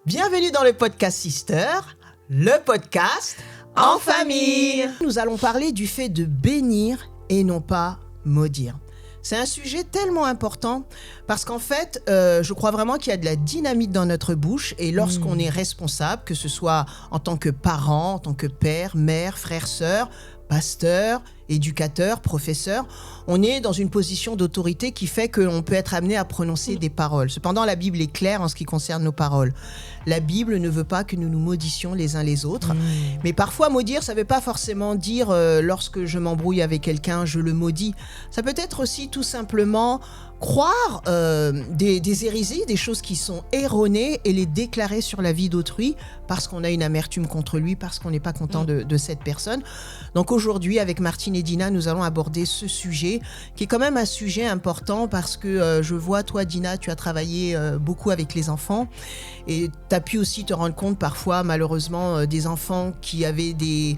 Bienvenue dans le podcast Sister, le podcast en famille. Nous allons parler du fait de bénir et non pas maudire. C'est un sujet tellement important parce qu'en fait, je crois vraiment qu'il y a de la dynamite dans notre bouche et lorsqu'on est responsable, que ce soit en tant que parent, en tant que père, mère, frère, sœur, pasteur, éducateur, professeur, on est dans une position d'autorité qui fait qu'on peut être amené à prononcer des paroles. Cependant, la Bible est claire en ce qui concerne nos paroles. La Bible ne veut pas que nous nous maudissions les uns les autres. Mais parfois, maudire, ça ne veut pas forcément dire lorsque je m'embrouille avec quelqu'un, je le maudis. Ça peut être aussi tout simplement croire des hérésies, des choses qui sont erronées et les déclarer sur la vie d'autrui parce qu'on a une amertume contre lui, parce qu'on n'est pas content de cette personne. Donc aujourd'hui, avec Martine et Dina, nous allons aborder ce sujet qui est quand même un sujet important parce que je vois, toi Dina, tu as travaillé beaucoup avec les enfants et tu as pu aussi te rendre compte parfois, malheureusement, des enfants qui avaient des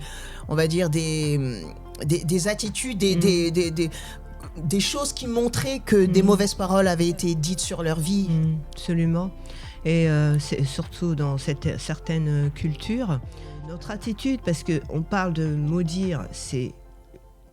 attitudes, des choses qui montraient que des mauvaises paroles avaient été dites sur leur vie. Absolument. Et c'est surtout dans certaines cultures, notre attitude, parce qu'on parle de maudire, c'est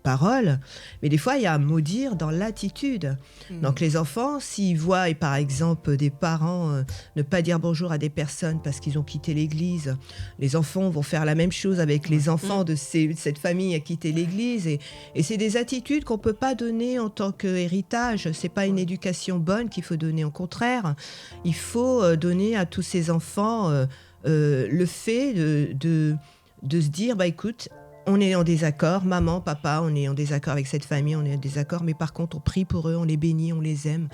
parole, mais des fois il y a maudire dans l'attitude. Donc les enfants, s'ils voient, et par exemple des parents ne pas dire bonjour à des personnes parce qu'ils ont quitté l'église, les enfants vont faire la même chose avec les enfants de cette famille qui a quitté l'église, et c'est des attitudes qu'on peut pas donner en tant qu'héritage. C'est pas une éducation bonne qu'il faut donner, au contraire, il faut donner à tous ces enfants le fait de se dire, bah écoute, on est en désaccord, maman, papa, on est en désaccord avec cette famille, on est en désaccord, mais par contre, on prie pour eux, on les bénit, on les aime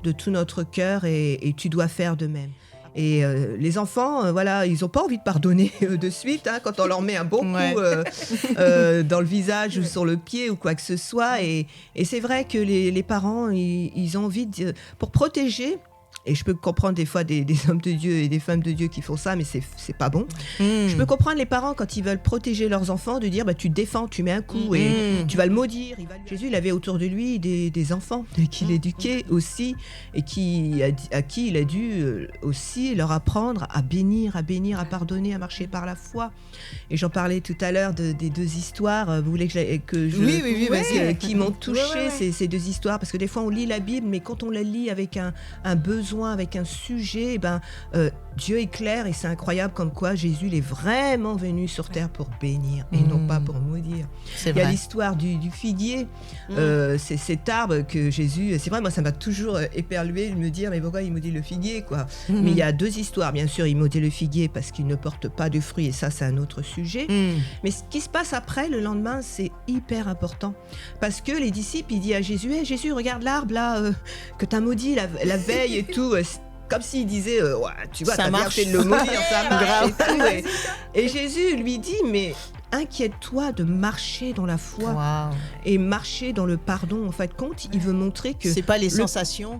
de tout notre cœur et tu dois faire de même. Et les enfants, voilà, ils n'ont pas envie de pardonner de suite quand on leur met un bon coup dans le visage ou sur le pied ou quoi que ce soit. Et c'est vrai que les parents, ils ont envie pour protéger. Et je peux comprendre des fois des hommes de Dieu et des femmes de Dieu qui font ça, mais c'est pas bon. Je peux comprendre les parents quand ils veulent protéger leurs enfants, de dire bah, tu te défends, tu mets un coup et tu vas le maudire. Jésus, il avait autour de lui des enfants qu'il éduquait aussi et à qui il a dû aussi leur apprendre à bénir, à pardonner, à marcher par la foi. Et j'en parlais tout à l'heure des deux histoires. Vous voulez que je Oui, vas-y. Qui m'ont touchée, ces deux histoires, parce que des fois on lit la Bible, mais quand on la lit avec un besoin, avec un sujet, Dieu est clair et c'est incroyable comme quoi Jésus est vraiment venu sur terre pour bénir et non pas pour maudire. Il y a l'histoire du figuier, c'est cet arbre que Jésus, c'est vrai, moi ça m'a toujours éperlué de me dire mais pourquoi il maudit le figuier quoi. Mais il y a deux histoires, bien sûr, il maudit le figuier parce qu'il ne porte pas de fruits et ça c'est un autre sujet, mais ce qui se passe après, le lendemain, c'est hyper important parce que les disciples, ils disent à Jésus, hey, Jésus, regarde l'arbre là que t'as maudit la veille et tout, comme s'il disait ouais, tu vois, t'as bien fait de le maudire, ça marche et Jésus lui dit mais inquiète-toi de marcher dans la foi et marcher dans le pardon. En fait, compte, il veut montrer que c'est pas les sensations.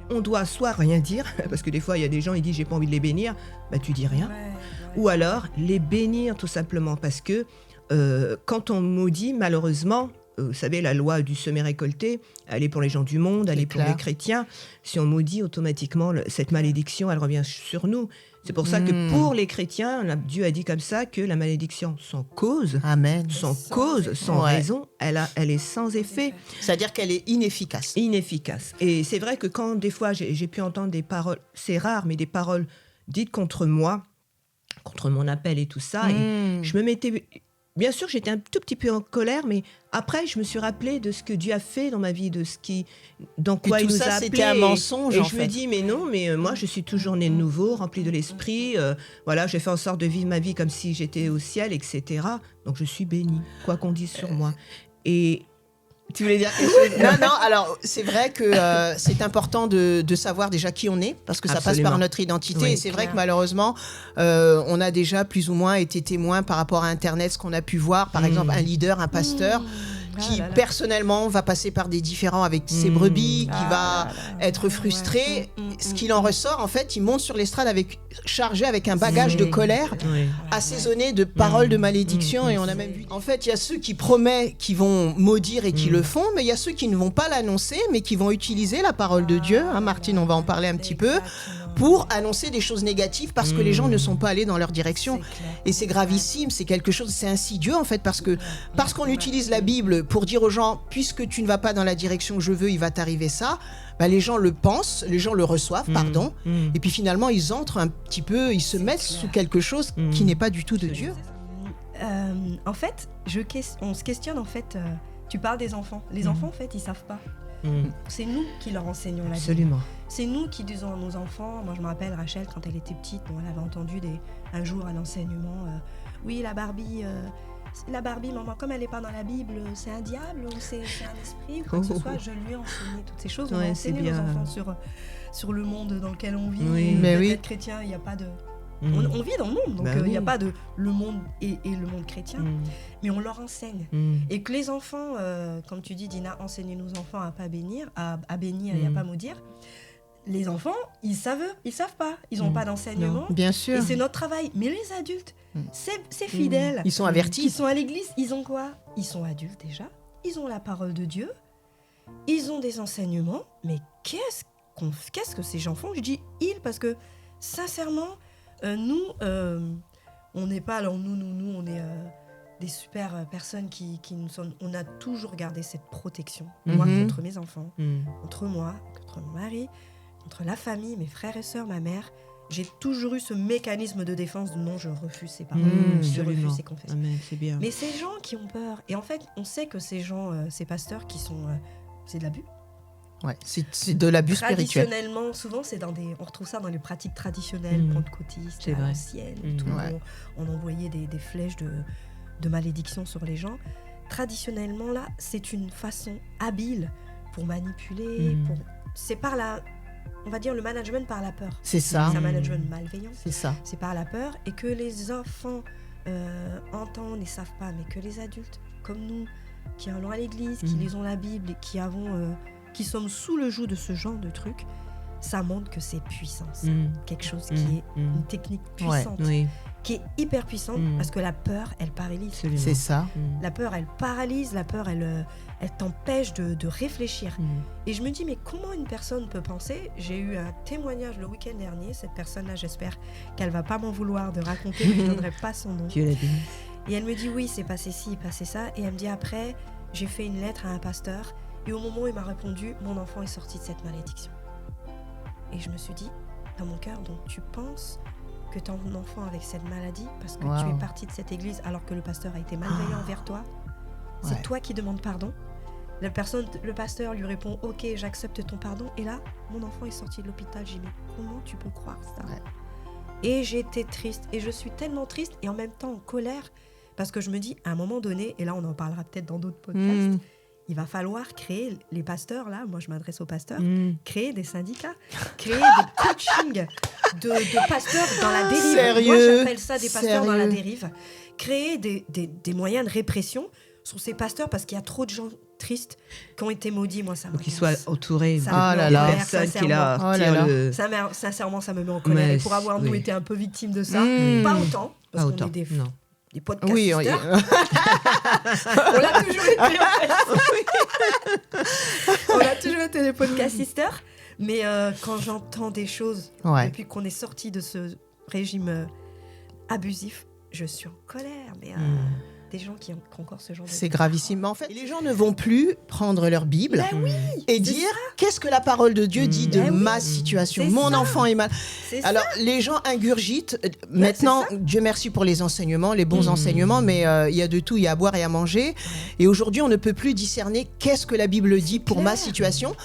On doit soit rien dire, parce que des fois il y a des gens, ils disent j'ai pas envie de les bénir, bah tu dis rien, ou alors les bénir tout simplement, parce que quand on maudit, malheureusement, vous savez, la loi du semer-récolter, elle est pour les gens du monde, elle est pour les chrétiens. Si on maudit, automatiquement, cette malédiction, elle revient sur nous. C'est pour ça que pour les chrétiens, Dieu a dit comme ça que la malédiction sans cause, sans raison, elle est sans effet. C'est-à-dire qu'elle est inefficace. Et c'est vrai que quand des fois j'ai pu entendre des paroles, c'est rare, mais des paroles dites contre moi, contre mon appel et tout ça, et je me mettais... Bien sûr, j'étais un tout petit peu en colère, mais après, je me suis rappelée de ce que Dieu a fait dans ma vie, dans quoi il nous a appelés. C'était un mensonge, et je me dis, mais non, moi, je suis toujours née de nouveau, remplie de l'esprit. Voilà, j'ai fait en sorte de vivre ma vie comme si j'étais au ciel, etc. Donc, je suis bénie, quoi qu'on dise sur moi. Et... Tu voulais dire quelque chose? Non, alors c'est vrai que c'est important de savoir déjà qui on est, parce que ça passe par notre identité, et c'est vrai que malheureusement, on a déjà plus ou moins été témoin par rapport à Internet, ce qu'on a pu voir, par exemple un leader, un pasteur, qui personnellement va passer par des différends avec ses brebis, qui va être frustré. Ce qu'il en ressort, en fait, il monte sur l'estrade chargé avec un bagage de colère, assaisonné de paroles de malédiction. Et on a même vu. En fait, il y a ceux qui promettent, qui vont maudire et qui le font, mais il y a ceux qui ne vont pas l'annoncer, mais qui vont utiliser la parole de Dieu. Martine, on va en parler un petit peu, pour annoncer des choses négatives parce que les gens ne sont pas allés dans leur direction. Et c'est gravissime, c'est quelque chose, c'est insidieux en fait, parce qu'on utilise la Bible pour dire aux gens, puisque tu ne vas pas dans la direction que je veux, il va t'arriver ça. Bah, les gens le pensent, les gens le reçoivent, pardon, et puis finalement ils entrent un petit peu, ils se mettent sous quelque chose qui n'est pas du tout de Dieu. En fait, on se questionne en fait. Tu parles des enfants. Les enfants en fait, ils savent pas. C'est nous qui leur enseignons la Bible. Absolument. C'est nous qui disons à nos enfants. Moi, je me rappelle Rachel quand elle était petite, elle avait entendu un jour un enseignement. Oui, la Barbie, maman, comme elle n'est pas dans la Bible, c'est un diable ou c'est un esprit ou quoi que ce soit. Je lui ai enseigné toutes ces choses. On a enseigné nos enfants sur le monde dans lequel on vit. Oui, mais oui. Être chrétien, il n'y a pas de. On vit dans le monde, donc il n'y a pas de le monde et le monde chrétien, mais on leur enseigne. Et que les enfants, comme tu dis, Dina, enseignez nos enfants à pas bénir, à bénir et à pas maudire. Les enfants, ils savent pas, ils n'ont pas d'enseignement. Bien sûr. Et c'est notre travail. Mais les adultes, c'est fidèle. Ils sont avertis. Ils sont à l'église, ils ont quoi ? Ils sont adultes déjà, ils ont la parole de Dieu, ils ont des enseignements, mais qu'est-ce que ces gens font ? Je dis « ils » parce que, sincèrement, nous, on n'est pas, alors nous, on est des super personnes qui nous sommes, on a toujours gardé cette protection, moi contre mes enfants, contre moi, contre mon mari, contre la famille, mes frères et sœurs, ma mère. J'ai toujours eu ce mécanisme de défense de non, je refuse ces paroles, je refuse ces confessions. Amen, c'est bien. Mais ces gens qui ont peur, et en fait, on sait que ces gens, ces pasteurs qui sont, c'est de l'abus. Ouais, c'est de l'abus spirituel. Traditionnellement, souvent, on retrouve ça dans les pratiques traditionnelles, pentecôtistes, anciennes. On envoyait des flèches de malédiction sur les gens. Traditionnellement, là, c'est une façon habile pour manipuler. C'est par on va dire le management par la peur. C'est ça. C'est un management malveillant. C'est ça. C'est par la peur, et que les enfants entendent et savent pas, mais que les adultes, comme nous, qui allons à l'église, qui lisons la Bible et qui sommes sous le joug de ce genre de trucs, ça montre que c'est puissant. Quelque chose qui est une technique puissante, qui est hyper puissante, parce que la peur, elle paralyse. Absolument. C'est ça. La peur, elle paralyse, la peur, elle t'empêche de réfléchir. Et je me dis, mais comment une personne peut penser ? J'ai eu un témoignage le week-end dernier, cette personne-là, j'espère qu'elle va pas m'en vouloir de raconter, mais je ne donnerai pas son nom. Dieu l'a dit. Et elle me dit, oui, c'est passé ci, passé ça. Et elle me dit, après, j'ai fait une lettre à un pasteur, et au moment où il m'a répondu, mon enfant est sorti de cette malédiction. Et je me suis dit, dans mon cœur, donc tu penses que ton enfant avec cette maladie, parce que tu es parti de cette église alors que le pasteur a été malveillant envers toi, c'est toi qui demandes pardon. Le pasteur lui répond, ok, j'accepte ton pardon. Et là, mon enfant est sorti de l'hôpital. J'ai dit, mais comment tu peux croire ça ? Et j'étais triste, et je suis tellement triste et en même temps en colère, parce que je me dis, à un moment donné, et là on en parlera peut-être dans d'autres podcasts, il va falloir créer, les pasteurs, là, moi je m'adresse aux pasteurs, créer des syndicats, créer des coachings de pasteurs dans la dérive. Sérieux ? Moi j'appelle ça des pasteurs dans la dérive. Créer des moyens de répression sur ces pasteurs, parce qu'il y a trop de gens tristes qui ont été maudits. Moi ça Faut qu'ils soient entourés de personnes qui leur tirent sincèrement, ça me met en colère. Et pour avoir nous été un peu victimes de ça, pas autant, parce qu'on est des podcasts sisters. On l'a toujours été, en fait. On a toujours été des podcasts sisters. Mais quand j'entends des choses, depuis qu'on est sorti de ce régime abusif, je suis en colère. Mais des gens qui ont encore ce genre de... C'est gravissime. Mais en fait, les gens ne vont plus prendre leur Bible et dire qu'est-ce que la parole de Dieu dit de ma situation. Mon enfant est mal. Alors, les gens ingurgitent. Maintenant, Dieu merci pour les enseignements, les bons enseignements, mais il y a de tout, il y a à boire et à manger. Et aujourd'hui, on ne peut plus discerner qu'est-ce que la Bible dit pour ma situation.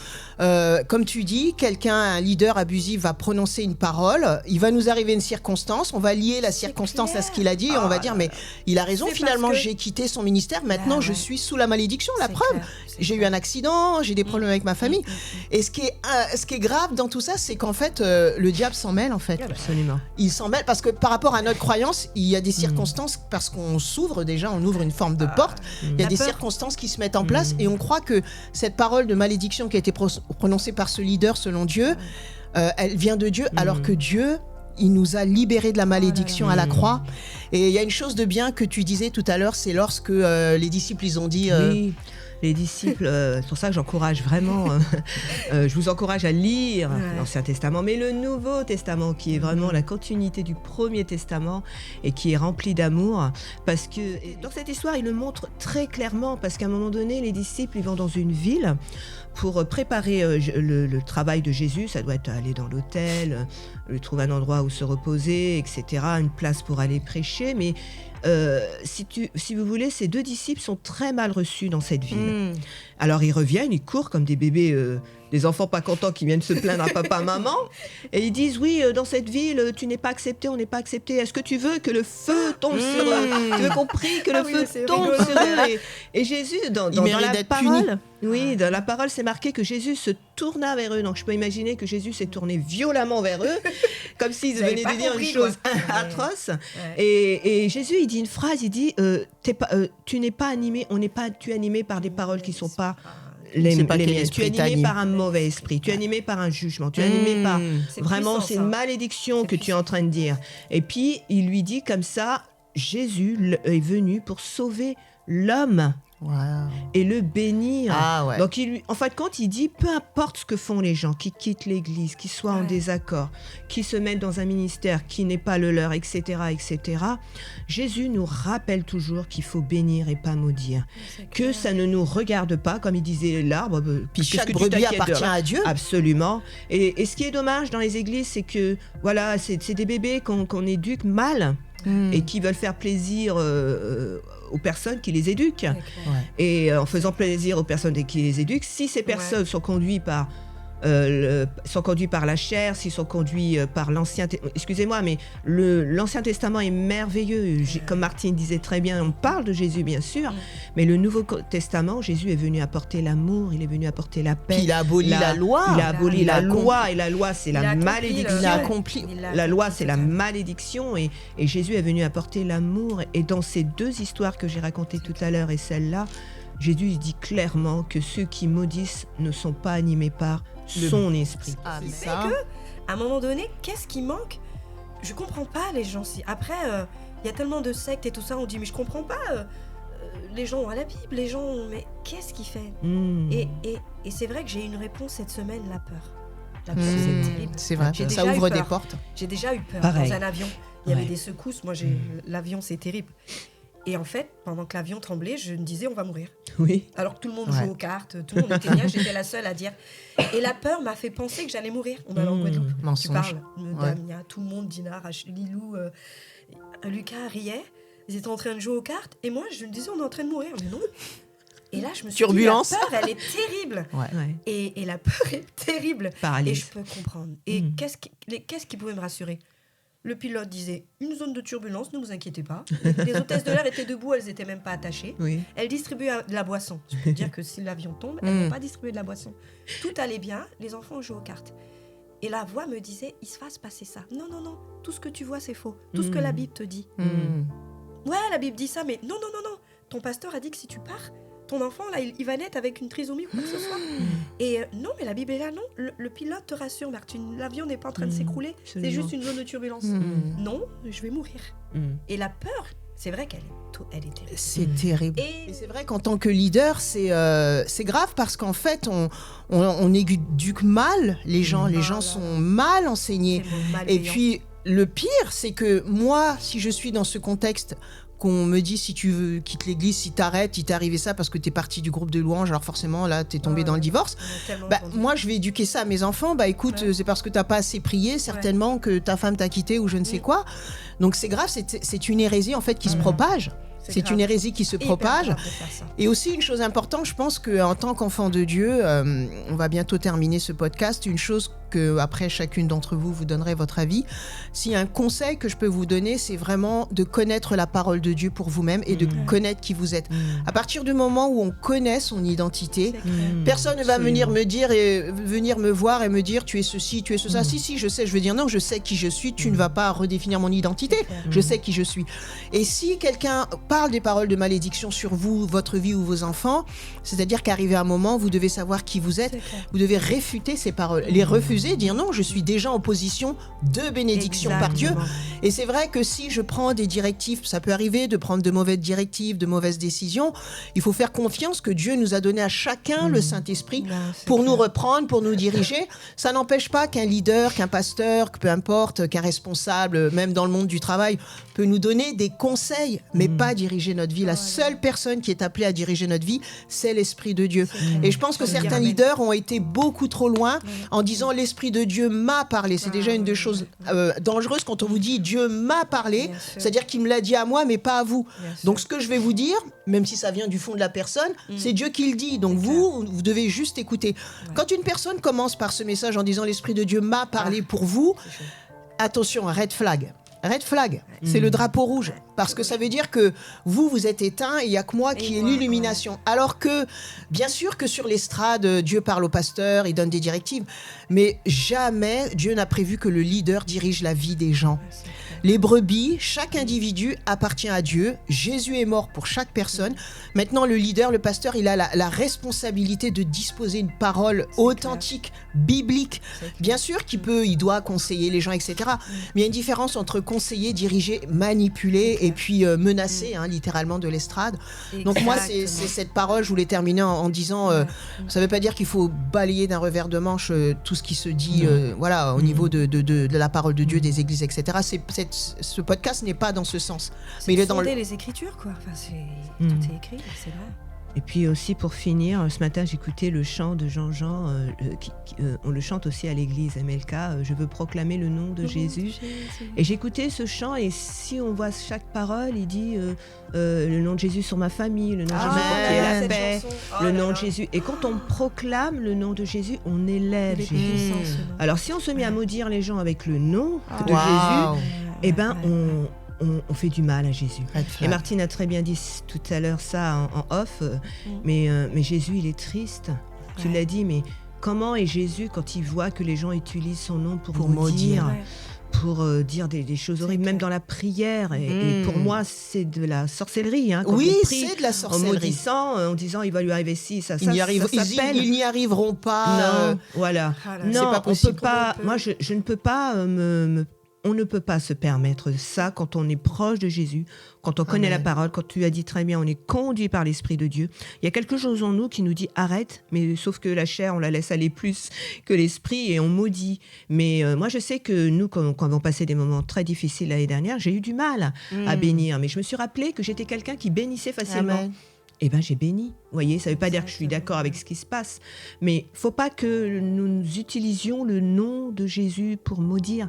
Comme tu dis, un leader abusif va prononcer une parole, il va nous arriver une circonstance, on va lier la circonstance à ce qu'il a dit et on va dire mais il a raison, finalement j'ai quitté son ministère, maintenant je suis sous la malédiction, la preuve, j'ai eu un accident, j'ai des problèmes avec ma famille. Et ce qui est grave dans tout ça, c'est qu'en fait le diable s'en mêle en fait. Absolument. Il s'en mêle parce que par rapport à notre croyance, il y a des circonstances, parce qu'on s'ouvre déjà, on ouvre une forme de porte, il y a des circonstances qui se mettent en place et on croit que cette parole de malédiction qui a été prononcée par ce leader selon Dieu, elle vient de Dieu, alors que Dieu, il nous a libérés de la malédiction à la croix. Et il y a une chose de bien que tu disais tout à l'heure, c'est lorsque les disciples, ils ont dit Les disciples, c'est pour ça que j'encourage vraiment, je vous encourage à lire l'Ancien Testament, mais le Nouveau Testament qui est vraiment la continuité du Premier Testament et qui est rempli d'amour, parce que dans cette histoire, il le montre très clairement, parce qu'à un moment donné, les disciples, ils vont dans une ville pour préparer le travail de Jésus. Ça doit être aller dans l'hôtel, trouver un endroit où se reposer, etc., une place pour aller prêcher, mais si vous voulez, ces deux disciples sont très mal reçus dans cette ville. Alors ils reviennent, ils courent comme des bébés, des enfants pas contents qui viennent se plaindre à papa, maman, et ils disent oui, dans cette ville, tu n'es pas accepté, on n'est pas accepté. Est-ce que tu veux que le feu tombe sur eux? Tu veux qu'on prie que le feu tombe sur eux? Et Jésus, dans la parole, dans la parole, c'est marqué que Jésus se tourna vers eux. Donc je peux imaginer que Jésus s'est tourné violemment vers eux, comme s'ils venaient de dire une chose atroce. Et Jésus, il dit une phrase, il dit tu n'es pas animé, tu es animé par des paroles qui sont pas les miennes. Tu es animé par un mauvais esprit, tu es animé par un jugement, tu es animé par vraiment c'est une malédiction que tu es en train de dire. Et puis il lui dit comme ça, Jésus est venu pour sauver l'homme. Et le bénir. Donc, en fin de compte, il dit, peu importe ce que font les gens qui quittent l'église, qui soient en désaccord, qui se mettent dans un ministère qui n'est pas le leur, etc., etc., Jésus nous rappelle toujours qu'il faut bénir et pas maudire. Que ça ne nous regarde pas, comme il disait l'arbre. Puis chaque brebis appartient à Dieu. Absolument. Et ce qui est dommage dans les églises, c'est que, voilà, c'est des bébés qu'on éduque mal. Et qui veulent faire plaisir aux personnes qui les éduquent. Et en faisant plaisir aux personnes qui les éduquent, si ces personnes sont conduites par la chair, s'ils sont conduits par l'Ancien Testament. Excusez-moi, mais l'Ancien Testament est merveilleux. Comme Martine disait très bien, on parle de Jésus, bien sûr, mais le Nouveau Testament, Jésus est venu apporter l'amour, il est venu apporter la paix. Puis il a aboli la loi. Il a aboli la loi, et la loi, c'est la malédiction. Il a accompli. La loi, c'est la malédiction, et Jésus est venu apporter l'amour. Et dans ces deux histoires que j'ai racontées tout à l'heure et celle-là, Jésus dit clairement que ceux qui maudissent ne sont pas animés par son esprit. C'est que, à un moment donné, qu'est-ce qui manque? Je comprends pas les gens. Après, il y a tellement de sectes et tout ça, on dit mais je comprends pas. Les gens ont la Bible, les gens ont... Mais qu'est-ce qui fait Et c'est vrai que j'ai eu une réponse cette semaine, la peur. La peur, c'est terrible. C'est vrai, ça ouvre des portes. J'ai déjà eu peur. Pareil. Dans un avion. Il y avait des secousses. Moi, l'avion, c'est terrible. Et en fait, pendant que l'avion tremblait, je me disais, on va mourir. Oui. Alors que tout le monde joue aux cartes, tout le monde était bien, j'étais la seule à dire. Et la peur m'a fait penser que j'allais mourir. On allait en Guadeloupe. Mensonge. Tu parles de Damien, tout le monde, Dinah, Lilou, Lucas riait. Ils étaient en train de jouer aux cartes. Et moi, je me disais, on est en train de mourir. Mais non. Et là, je me suis dit, la peur, elle est terrible. Et la peur est terrible. Paralyse. Et je peux comprendre. Et qu'est-ce qui pouvait me rassurer? Le pilote disait, une zone de turbulence, ne vous inquiétez pas. Les hôtesses de l'air étaient debout, elles n'étaient même pas attachées. Elles distribuaient de la boisson. Je peux dire que si l'avion tombe, elles ne vont pas distribuer de la boisson. Tout allait bien, les enfants jouaient aux cartes. Et la voix me disait, il va se passer ça. Non, non, non, tout ce que tu vois, c'est faux. Tout ce que la Bible te dit. Ouais, la Bible dit ça, mais non, non, non, non. Ton pasteur a dit que si tu pars, ton enfant, là, il va naître avec une trisomie ou quoi que ce soit. Et non, mais la Bible est là, non. Le pilote te rassure, Marc, l'avion n'est pas en train de s'écrouler. C'est juste une zone de turbulence. Non, je vais mourir. Et la peur, c'est vrai qu'elle est terrible. C'est terrible. Et c'est vrai qu'en tant que leader, c'est grave parce qu'en fait, on éduque mal les gens. Les gens sont mal enseignés. Et puis, le pire, c'est que moi, si je suis dans ce contexte... qu'on me dit si tu veux quitte l'église, si t'arrêtes, il t'est arrivé ça parce que t'es parti du groupe de louanges, alors forcément là t'es tombé dans le divorce. Moi je vais éduquer ça à mes enfants, écoute, c'est parce que t'as pas assez prié certainement que ta femme t'a quitté ou je ne sais quoi. Donc c'est grave, c'est une hérésie en fait qui se propage. C'est une hérésie qui se propage. Et aussi une chose importante, je pense qu'en tant qu'enfant de Dieu, on va bientôt terminer ce podcast, une chose que après chacune d'entre vous, vous donnerez votre avis. S'il y a un conseil que je peux vous donner, c'est vraiment de connaître la parole de Dieu pour vous-même et de connaître qui vous êtes. À partir du moment où on connaît son identité, personne ne va venir me dire et venir me voir et me dire tu es ceci, tu es cela. Si, je sais, je veux dire non, je sais qui je suis, tu ne vas pas redéfinir mon identité, je sais qui je suis. Et si quelqu'un parle des paroles de malédiction sur vous, votre vie ou vos enfants, c'est-à-dire qu'arrivé un moment, vous devez savoir qui vous êtes, vous devez réfuter ces paroles, les refuser, dire non, je suis déjà en position de bénédiction par Dieu. Et c'est vrai que si je prends des directives, ça peut arriver de prendre de mauvaises directives, de mauvaises décisions, il faut faire confiance que Dieu nous a donné à chacun le Saint-Esprit pour nous reprendre, pour nous diriger. Ça n'empêche pas qu'un leader, qu'un pasteur, que peu importe, qu'un responsable, même dans le monde du travail, peut nous donner des conseils, mais pas diriger notre vie. La seule personne qui est appelée à diriger notre vie, c'est l'Esprit de Dieu. Et je pense que certains leaders ont été beaucoup trop loin en disant l'Esprit de Dieu m'a parlé. C'est déjà une des choses dangereuses quand on vous dit Dieu m'a parlé, c'est-à-dire qu'il me l'a dit à moi, mais pas à vous. Donc ce que je vais vous dire, même si ça vient du fond de la personne, c'est Dieu qui le dit. Donc vous devez juste écouter. Quand une personne commence par ce message en disant l'Esprit de Dieu m'a parlé pour vous, attention, red flag. Red flag, c'est le drapeau rouge. Parce que ça veut dire que vous êtes éteint et il n'y a que moi qui ai l'illumination. Alors que, bien sûr que sur l'estrade, Dieu parle au pasteur, il donne des directives. Mais jamais Dieu n'a prévu que le leader dirige la vie des gens. Les brebis, chaque individu appartient à Dieu. Jésus est mort pour chaque personne. Maintenant, le leader, le pasteur, il a la responsabilité de disposer une parole authentique, biblique. Bien sûr il doit conseiller les gens, etc. Mais il y a une différence entre conseiller, diriger, manipuler et puis menacer, littéralement, de l'estrade. Donc moi, c'est cette parole, je voulais terminer en disant, ça ne veut pas dire qu'il faut balayer d'un revers de manche tout ce qui se dit au niveau de la parole de Dieu, des églises, etc. Ce podcast n'est pas dans ce sens. Mais il est dans les Écritures, quoi. Enfin, tout est écrit, c'est vrai. Et puis aussi pour finir, ce matin j'écoutais le chant de Jean-Jean, on le chante aussi à l'église MLK, je veux proclamer le nom de Jésus. Et j'écoutais ce chant et si on voit chaque parole, il dit le nom de Jésus sur ma famille, le nom de Jésus pour qu'il y ait la paix, le nom de Jésus. Et quand on proclame le nom de Jésus, on élève Jésus. Alors si on se met à maudire les gens avec le nom de Jésus, eh ben on fait du mal à Jésus. Et Martine a très bien dit tout à l'heure ça en off, mais Jésus, il est triste. Tu l'as dit, mais comment est Jésus quand il voit que les gens utilisent son nom pour maudire, pour dire des choses horribles, même dans la prière. Et pour moi, c'est de la sorcellerie. Quand on prie, c'est de la sorcellerie. En maudissant, en disant il va lui arriver ci, ça, ils n'y arriveront pas. Non, voilà. Non, c'est pas possible. On peut pas. Moi, je ne peux pas on ne peut pas se permettre ça quand on est proche de Jésus, quand on connaît la parole, quand tu as dit très bien, on est conduit par l'Esprit de Dieu. Il y a quelque chose en nous qui nous dit arrête, mais sauf que la chair, on la laisse aller plus que l'Esprit et on maudit. Mais moi, je sais que nous, quand on passait des moments très difficiles l'année dernière, j'ai eu du mal à bénir. Mais je me suis rappelé que j'étais quelqu'un qui bénissait facilement. Amen. Eh bien, j'ai béni. Vous voyez, ça ne veut pas dire que je suis d'accord avec ce qui se passe. Mais il ne faut pas que nous utilisions le nom de Jésus pour maudire.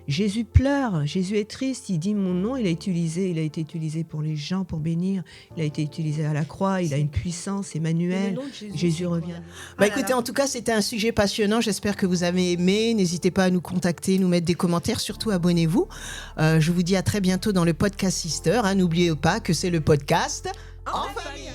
Jésus pleure, Jésus est triste. Il dit mon nom, il a été utilisé pour les gens, pour bénir. Il a été utilisé à la croix, il a une puissance, Emmanuel. Jésus revient. Écoutez, en tout cas, c'était un sujet passionnant. J'espère que vous avez aimé. N'hésitez pas à nous contacter, nous mettre des commentaires. Surtout, abonnez-vous. Je vous dis à très bientôt dans le podcast Sister. N'oubliez pas que c'est le podcast En Famille.